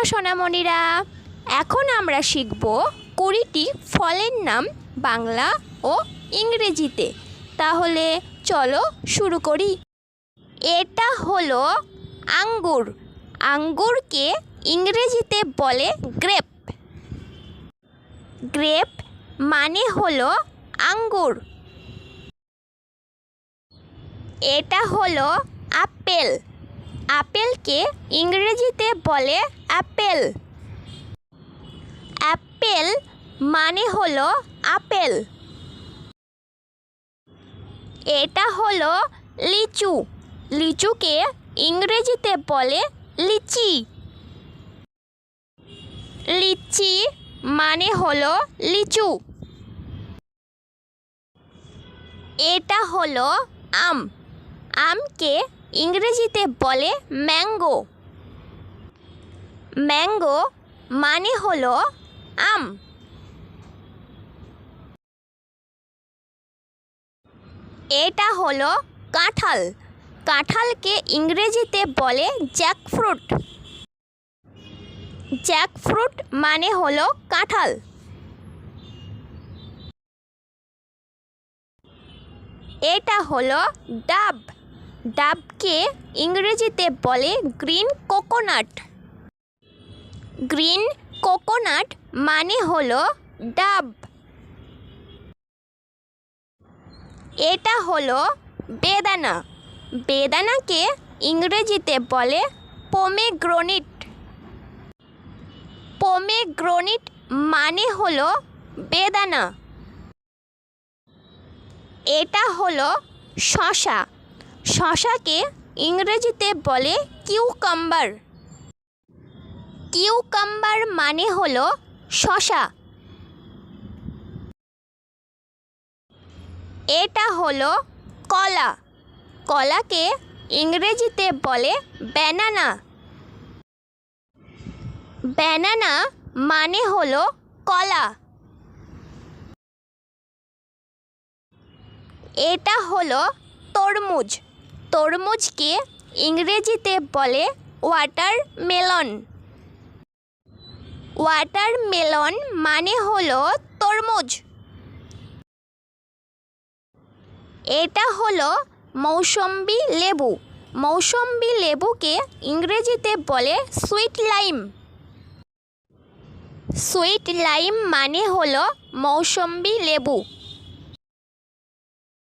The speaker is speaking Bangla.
সোনামণিরা, এখন আমরা শিখব 20টি ফলের নাম বাংলা ও ইংরেজিতে। তাহলে চলো শুরু করি। এটা হলো আঙ্গুর। আঙ্গুরকে ইংরেজিতে বলে গ্রেপ। গ্রেপ মানে হলো আঙ্গুর। এটা হলো আপেল। আপেলকে ইংরেজিতে বলে অ্যাপেল। অ্যাপেল মানে হলো আপেল। এটা হলো লিচু। লিচুকে ইংরেজিতে বলে লিচি। লিচি মানে হলো লিচু। এটা হলো আম। আমকে ইংরেজিতে বলে ম্যাঙ্গো। ম্যাঙ্গো মানে হলো আম। এটা হলো কাঁঠাল। কাঁঠালকে ইংরেজিতে বলে জ্যাকফ্রুট। জ্যাকফ্রুট মানে হলো কাঁঠাল। এটা হলো ডাব। ডাবকে ইংরেজিতে বলে গ্রিন কোকোনাট। গ্রিন কোকোনাট মানে হলো ডাব। এটা হলো বেদানা। বেদানাকে ইংরেজিতে বলে পমেগ্রেনেট। পমেগ্রেনেট মানে হলো বেদানা। এটা হলো শসা। শসাকে ইংরেজিতে বলে কিউকাম্বার। কিউকাম্বার মানে হলো শসা। এটা হলো কলা। কলাকে ইংরেজিতে বলে ব্যানানা। ব্যানানা মানে হলো কলা। এটা হলো তরমুজ। তরমুজকে ইংরেজিতে বলে ওয়াটারমেলন। ওয়াটারমেলন মানে হলো তরমুজ। এটা হলো মৌসম্বি লেবু। মৌসম্বি লেবুকে ইংরেজিতে বলে সুইট লাইম। সুইট লাইম মানে হলো মৌসম্বি লেবু।